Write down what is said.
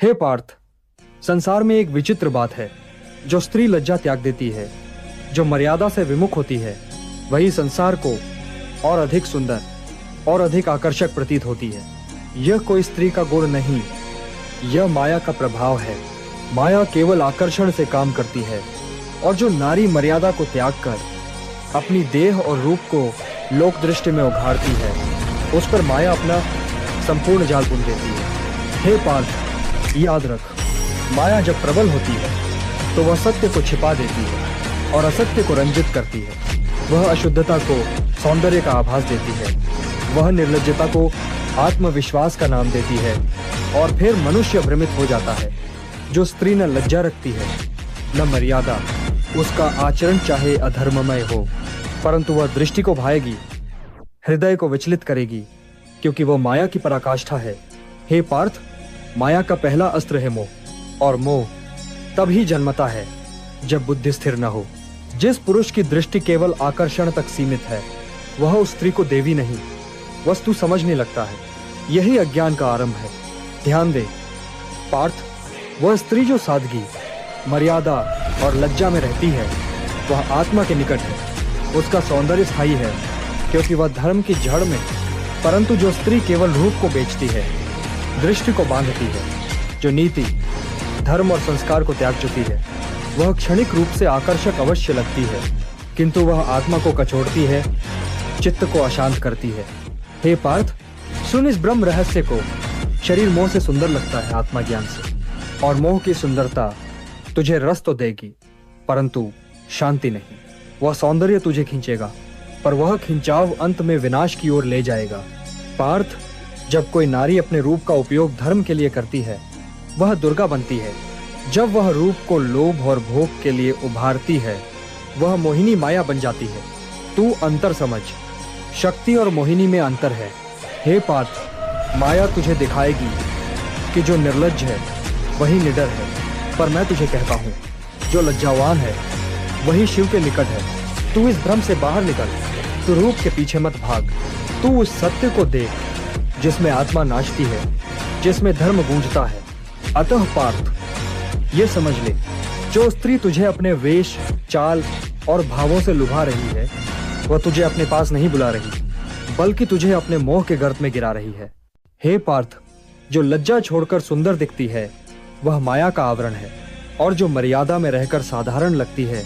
हे पार्थ, संसार में एक विचित्र बात है। जो स्त्री लज्जा त्याग देती है, जो मर्यादा से विमुख होती है, वही संसार को और अधिक सुंदर और अधिक आकर्षक प्रतीत होती है। यह कोई स्त्री का गुण नहीं, यह माया का प्रभाव है। माया केवल आकर्षण से काम करती है, और जो नारी मर्यादा को त्याग कर अपनी देह और रूप को लोक दृष्टि में उघाड़ती है, उस पर माया अपना संपूर्ण जाल बुन देती है। हे पार्थ, याद रख, माया जब प्रबल होती है तो वह सत्य को छिपा देती है और असत्य को रंजित करती है। वह अशुद्धता को सौंदर्य का आभास देती है, वह निर्लज्जता को आत्मविश्वास का नाम देती है, और फिर मनुष्य भ्रमित हो जाता है। जो स्त्री न लज्जा रखती है न मर्यादा, उसका आचरण चाहे अधर्ममय हो, परंतु वह दृष्टि को भाएगी, हृदय को विचलित करेगी, क्योंकि वह माया की पराकाष्ठा है। हे पार्थ, माया का पहला अस्त्र है मोह, और मोह तभी जन्मता है जब बुद्धि स्थिर न हो। जिस पुरुष की दृष्टि केवल आकर्षण तक सीमित है, वह उस स्त्री को देवी नहीं, वस्तु समझने लगता है। यही अज्ञान का आरंभ है। ध्यान दे पार्थ, वह स्त्री जो सादगी, मर्यादा और लज्जा में रहती है, वह आत्मा के निकट है। उसका सौंदर्य स्थायी है, क्योंकि वह धर्म की जड़ में। परंतु जो स्त्री केवल रूप को बेचती है, दृष्टि को बांधती है, जो नीति, धर्म और संस्कार को त्याग चुकी है, वह क्षणिक रूप से आकर्षक अवश्य लगती है, किंतु वह आत्मा को कचोड़ती है, चित्त को अशांत करती है। हे पार्थ, सुन इस ब्रह्म रहस्य को। शरीर मोह से सुंदर लगता है आत्मज्ञान से, और मोह की सुंदरता तुझे रस तो देगी, परंतु शांति नहीं। वह सौंदर्य तुझे खींचेगा, पर वह खिंचाव अंत में विनाश की ओर ले जाएगा। पार्थ, जब कोई नारी अपने रूप का उपयोग धर्म के लिए करती है, वह दुर्गा बनती है। जब वह रूप को लोभ और भोग के लिए उभारती है, वह मोहिनी माया बन जाती है। तू अंतर समझ, शक्ति और मोहिनी में अंतर है। हे पार्थ, माया तुझे दिखाएगी कि जो निर्लज्ज है वही निडर है, पर मैं तुझे कहता हूँ, जो लज्जावान है वही शिव के निकट है। तू इस भ्रम से बाहर निकल, तू रूप के पीछे मत भाग। तू उस सत्य को देख जिसमें आत्मा नाचती है, जिसमें धर्म गूंजता है। अतः पार्थ, ये समझ ले, जो स्त्री तुझे अपने वेश, चाल और भावों से लुभा रही है, वह तुझे अपने पास नहीं बुला रही, बल्कि तुझे अपने मोह के गर्त में गिरा रही है। हे पार्थ, जो लज्जा छोड़कर सुंदर दिखती है, वह माया का आवरण है, और जो मर्यादा में रहकर साधारण लगती है,